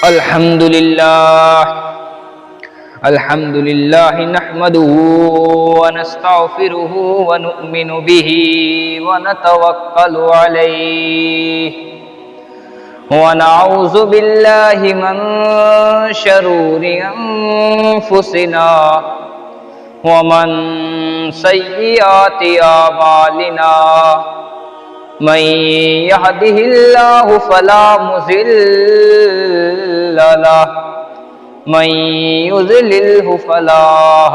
الحمد لله نحمده ونستغفره ونؤمن به ونتوكل عليه ونعوذ بالله من شرور أنفسنا ومن سيئات أعمالنا من يهده الله فلا مضل له من يضلله فلا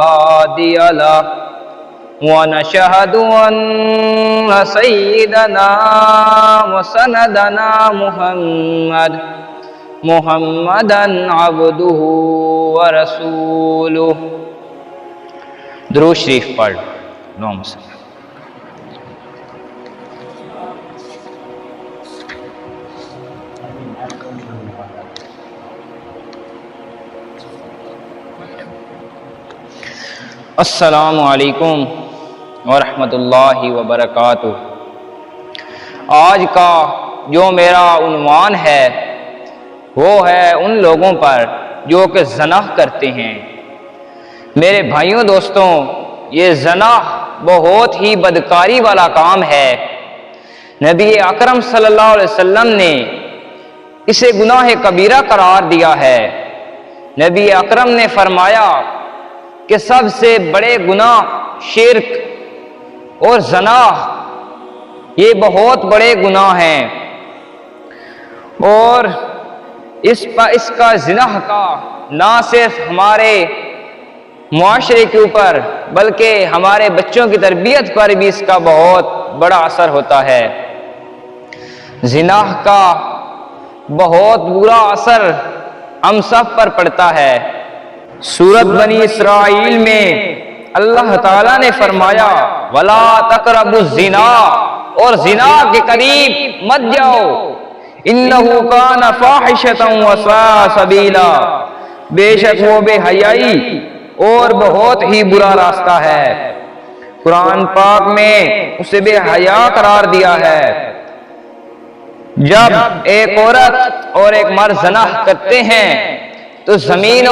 هادي له ونشهد أن سيدنا وسندنا محمدا عبده ورسوله. درود شریف پڑھ اللہم صلی اللہ. السلام علیکم ورحمۃ اللہ وبرکاتہ. آج کا جو میرا عنوان ہے وہ ہے ان لوگوں پر جو کہ زنا کرتے ہیں. میرے بھائیوں دوستوں، یہ زنا بہت ہی بدکاری والا کام ہے. نبی اکرم صلی اللہ علیہ وسلم نے اسے گناہ کبیرہ قرار دیا ہے. نبی اکرم نے فرمایا کہ سب سے بڑے گناہ شرک اور زنا یہ بہت بڑے گناہ ہیں، اور اس کا زنا کا نہ صرف ہمارے معاشرے کے اوپر بلکہ ہمارے بچوں کی تربیت پر بھی اس کا بہت بڑا اثر ہوتا ہے. زنا کا بہت برا اثر ہم سب پر پڑتا ہے. سورۃ بنی اسرائیل میں اللہ تعالیٰ نے فرمایا وَلَا تَقْرَبُوا الزِّنَا، اور زنا کے قریب مت جاؤ، إِنَّهُ كَانَ فَاحِشَةً وَسَاءَ سَبِيلًا، بے شک وہ بے حیائی اور بہت ہی برا راستہ ہے. قرآن پاک میں اسے بے حیا قرار دیا ہے. جب ایک عورت اور ایک مرد زنا کرتے ہیں تو زمین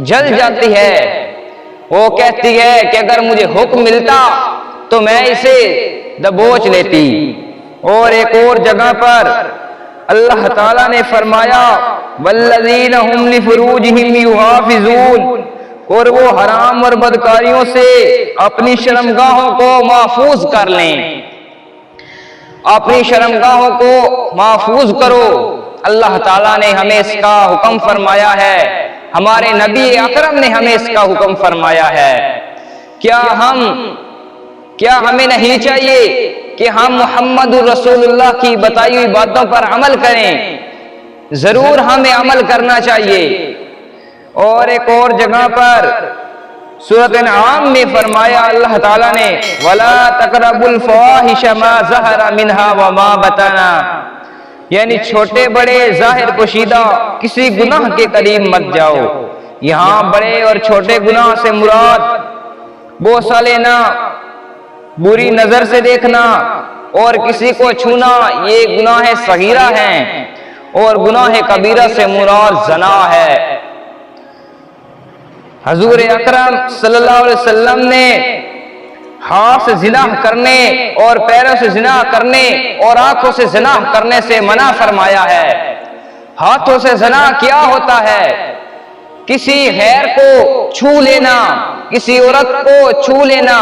جل جاتی ہے. وہ کہتی ہے کہ اگر مجھے حکم ملتا تو میں اسے دبوچ لیتی. اور ایک اور جگہ پر اللہ تعالیٰ نے فرمایا والذین هم لفروجهم یحافظون، اور وہ حرام اور بدکاریوں سے اپنی شرمگاہوں کو محفوظ کر لیں. اپنی شرمگاہوں کو محفوظ کرو. اللہ تعالیٰ نے ہمیں اس کا حکم فرمایا ہے، ہمارے نبی اکرم نے ہمیں اس کا حکم فرمایا ہے. کیا ہمیں نہیں چاہیے کہ ہم محمد رسول اللہ کی بتائی ہوئی باتوں پر عمل کریں؟ ضرور ہمیں عمل کرنا چاہیے. اور ایک اور جگہ پر سورۃ انعام میں فرمایا اللہ تعالیٰ نے وَلَا تَقْرَبُوا الْفَوَاحِشَ مَا ظَهَرَ مِنْهَا وَمَا بَطَنَ، یعنی چھوٹے بڑے ظاہر پوشیدہ کسی گناہ کے قریب مت جاؤ. یہاں بڑے اور چھوٹے گناہ سے مراد بوسہ لینا، بری نظر سے دیکھنا اور کسی کو چھونا یہ گناہ صغیرہ ہیں، اور گناہ کبیرہ سے مراد زنا ہے. حضور اکرم صلی اللہ علیہ وسلم نے ہاتھ سے زنا کرنے اور پیروں سے زنا کرنے اور آنکھوں سے زنا کرنے سے منع فرمایا ہے. ہاتھوں سے زنا کیا ہوتا ہے؟ کسی غیر کو چھو لینا، کسی عورت کو چھو لینا،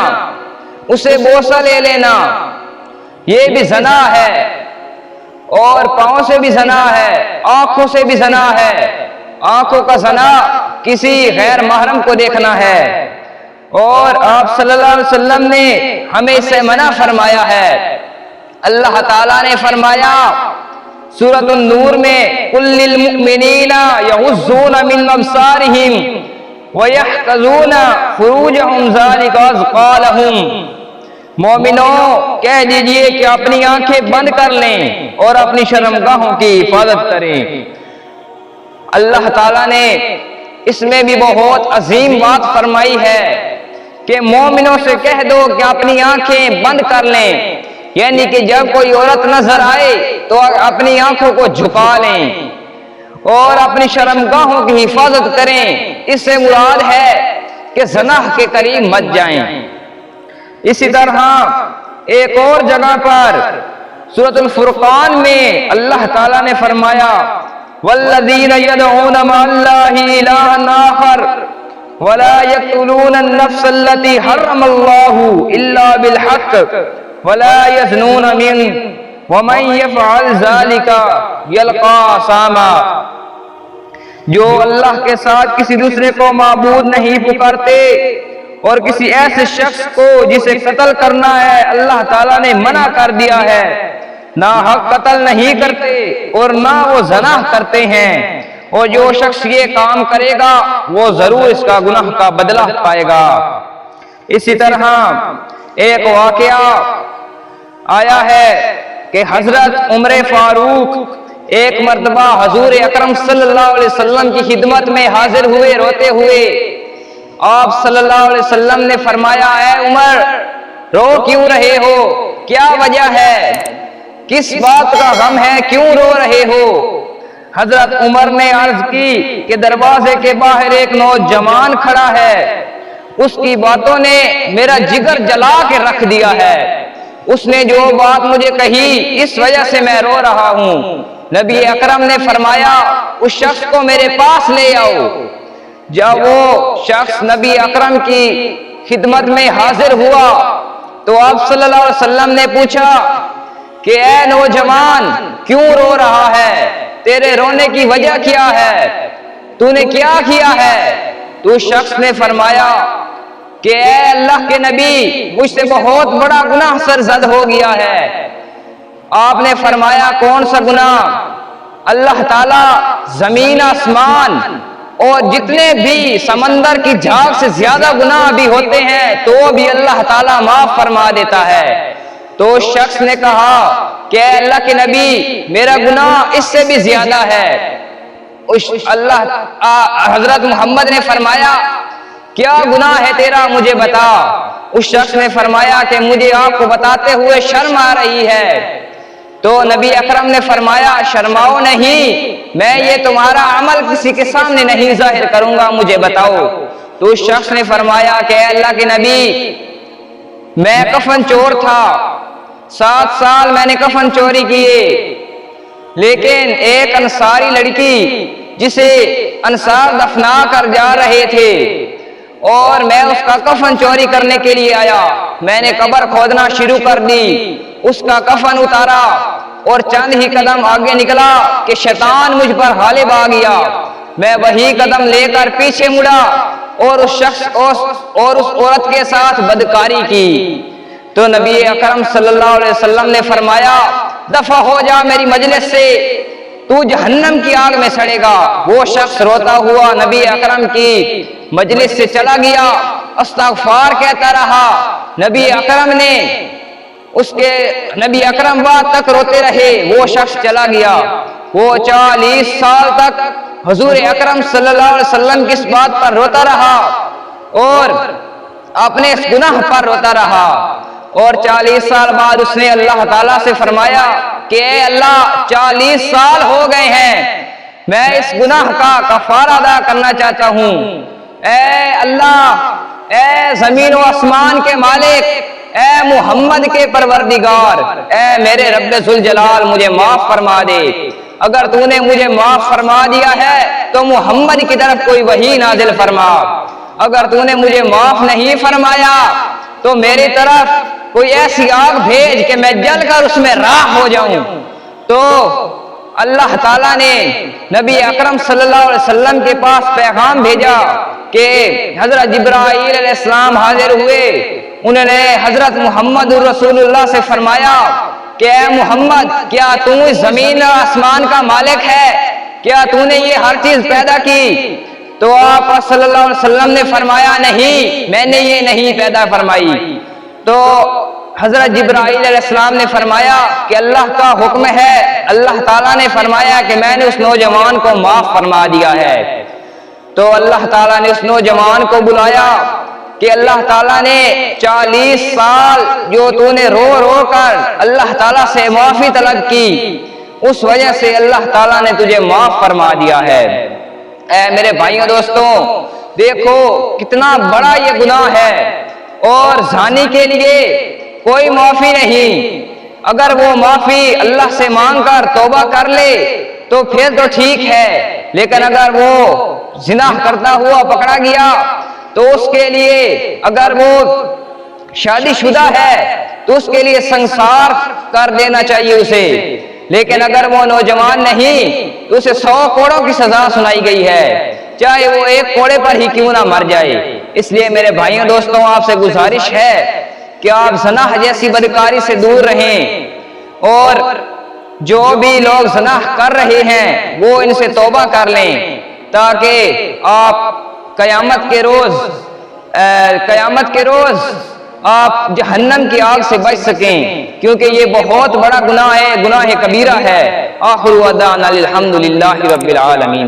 اسے بوسہ لے لینا، یہ بھی زنا ہے. اور پاؤں سے بھی زنا ہے، آنکھوں سے بھی زنا ہے. آنکھوں کا زنا کسی غیر محرم کو دیکھنا ہے، اور آپ صلی اللہ علیہ وسلم نے ہمیں اسے منع فرمایا ہے. اللہ تعالیٰ نے فرمایا سورۃ النور میں قُل لِّلْمُؤْمِنِينَ يَغُضُّوا مِنْ أَبْصَارِهِمْ وَيَحْفَظُوا فُرُوجَهُمْ ذَلِكَ أَزْكَىٰ لَهُمْ، مومنوں کہہ دیجئے کہ اپنی آنکھیں بند کر لیں اور اپنی شرمگاہوں کی حفاظت کریں. اللہ تعالیٰ نے اس میں بھی بہت عظیم بات فرمائی ہے کہ مومنوں سے کہہ دو کہ اپنی آنکھیں بند کر لیں، یعنی کہ جب کوئی عورت نظر آئے تو اپنی آنکھوں کو جھکا لیں. اور اپنی شرمگاہوں کی حفاظت کریں۔ اس سے مراد ہے کہ زنا کے قریب مت جائیں۔ اسی طرح ایک اور جگہ پر سورۃ الفرقان میں اللہ تعالیٰ نے فرمایا والذین یدعون مع اللہ الہا آخر ولا یقتلون النفس التي حرم اللہ الا بالحق ولا یزنون ومن یفعل ذلک یلقى اثاما۔ جو اللہ کے ساتھ کسی دوسرے کو معبود نہیں پکارتے اور کسی ایسے شخص کو جسے قتل کرنا ہے اللہ تعالیٰ نے منع کر دیا ہے، نہ حق قتل نہیں کرتے اور نہ وہ زنا کرتے ہیں، اور جو شخص یہ کام کرے گا وہ ضرور اس کا گناہ کا بدلہ پائے گا۔ اسی طرح ایک واقعہ آیا ہے کہ حضرت عمر فاروق ایک مرتبہ حضور اکرم صلی اللہ علیہ وسلم کی خدمت میں حاضر ہوئے روتے ہوئے۔ آپ صلی اللہ علیہ وسلم نے فرمایا اے عمر رو کیوں رہے ہو، کیا وجہ ہے، کس بات کا غم ہے، کیوں رو رہے ہو؟ حضرت عمر نے عرض کی کہ دروازے کے باہر ایک نوجوان کھڑا ہے، اس کی باتوں نے میرا جگر جلا کے رکھ دیا ہے، اس نے جو بات مجھے کہی اس وجہ سے میں رو رہا ہوں۔ نبی اکرم نے فرمایا اس شخص کو میرے پاس لے آؤ۔ جب وہ شخص نبی اکرم کی خدمت میں حاضر ہوا تو آپ صلی اللہ علیہ وسلم نے پوچھا کہ اے نوجوان کیوں رو رہا ہے، تیرے رونے کی وجہ کیا ہے، تو نے کیا کیا ہے؟ تو اس شخص نے فرمایا کہ اے اللہ کے نبی مجھ سے بہت بڑا گناہ سرزد ہو گیا ہے۔ آپ نے فرمایا کون سا گناہ؟ اللہ تعالیٰ زمین آسمان اور جتنے بھی سمندر کی جھاگ سے زیادہ گناہ بھی ہوتے ہیں تو بھی اللہ تعالیٰ معاف فرما دیتا ہے۔ تو اس شخص نے کہا کہ اے اللہ کے نبی میرا گناہ اس سے بھی زیادہ ہے۔ حضرت محمد نے فرمایا کیا گناہ ہے تیرا مجھے بتا۔ اس شخص نے فرمایا کہ مجھے آپ کو بتاتے ہوئے شرم آ رہی ہے۔ تو نبی اکرم نے فرمایا شرماؤ نہیں، میں یہ تمہارا عمل کسی کے سامنے نہیں ظاہر کروں گا، مجھے بتاؤ۔ تو اس شخص نے فرمایا کہ اے اللہ کے نبی میں کفن چور تھا، 7 سال میں نے کفن چوری کیے، لیکن ایک انصاری لڑکی جسے انصار دفنا کر جا رہے تھے اور میں اس کا کفن چوری کرنے کے لیے آیا، میں نے قبر کھودنا شروع کر دی، اس کا کفن اتارا اور چند ہی قدم آگے نکلا کہ شیطان مجھ پر غالب آ گیا، میں وہی قدم لے کر پیچھے مڑا اور اس شخص اور اس عورت کے ساتھ بدکاری کی۔ تو نبی اکرم صلی اللہ علیہ وسلم نے فرمایا دفع ہو جا میری مجلس سے، تو جہنم کی آگ میں سڑے گا۔ وہ شخص روتا ہوا نبی اکرم کی مجلس سے چلا گیا، استغفار کہتا رہا۔ نبی اکرم بعد تک روتے رہے، وہ شخص چلا گیا۔ وہ 40 سال تک حضور اکرم صلی اللہ علیہ وسلم کس بات پر روتا رہا اور اپنے اس گناہ پر روتا رہا، اور 40 سال بعد اس نے اللہ تعالیٰ سے فرمایا کہ اے اللہ 40 سال ہو گئے ہیں، میں اس گناہ کا کفارہ ادا کرنا چاہتا ہوں، اے اللہ، اے زمین و آسمان کے مالک، اے محمد کے پروردگار، اے میرے رب ذوالجلال مجھے معاف فرما دے۔ اگر تو نے مجھے معاف فرما دیا ہے تو محمد کی طرف کوئی وحی نازل فرما، اگر تو نے مجھے معاف نہیں فرمایا تو میری طرف کوئی ایسی آگ بھیج کہ میں جل کر اس میں راکھ ہو جاؤں۔ تو اللہ تعالیٰ نے نبی اکرم صلی اللہ علیہ وسلم کے پاس پیغام بھیجا کہ حضرت جبرائیل علیہ السلام حاضر ہوئے، انہوں نے حضرت محمد رسول اللہ سے فرمایا کہ اے محمد کیا تو اس زمین اور آسمان کا مالک ہے، کیا تو نے یہ ہر چیز پیدا کی؟ تو آپ صلی اللہ علیہ وسلم نے فرمایا نہیں، میں نے یہ نہیں پیدا فرمائی۔ تو حضرت جبرائیل علیہ السلام نے فرمایا کہ اللہ کا حکم ہے، اللہ تعالیٰ نے فرمایا کہ میں نے اس نوجوان کو معاف فرما دیا ہے۔ تو اللہ تعالیٰ نے اس نوجوان کو بلایا کہ اللہ تعالیٰ نے 40 سال جو تو نے رو رو کر اللہ تعالیٰ سے معافی طلب کی، اس وجہ سے اللہ تعالیٰ نے تجھے معاف فرما دیا ہے۔ اے میرے بھائیوں دوستوں، دیکھو کتنا بڑا یہ گناہ ہے، اور زانی کے لیے کوئی معافی نہیں۔ اگر وہ معافی اللہ سے مانگ کر توبہ کر لے تو پھر تو ٹھیک ہے، لیکن اگر وہ زنا کرتا ہوا پکڑا گیا تو اس کے لیے، اگر وہ شادی شدہ ہے تو اس کے لیے سنسار کر دینا چاہیے اسے، لیکن اگر وہ نوجوان نہیں تو اسے 100 کوڑوں کی سزا سنائی گئی ہے، چاہے وہ 1 کوڑے پر ہی کیوں نہ مر جائے۔ اس لیے میرے بھائیوں دوستوں، آپ سے گزارش ہے کہ آپ زنا جیسی بدکاری سے دور رہیں، اور جو بھی لوگ زنا کر رہے ہیں وہ ان سے توبہ کر لیں، تاکہ آپ قیامت کے روز آپ جہنم کی آگ سے بچ سکیں، کیونکہ یہ بہت بڑا گناہ ہے، گناہ کبیرہ ہے۔ آخر دعوانا الحمدللہ رب العالمین۔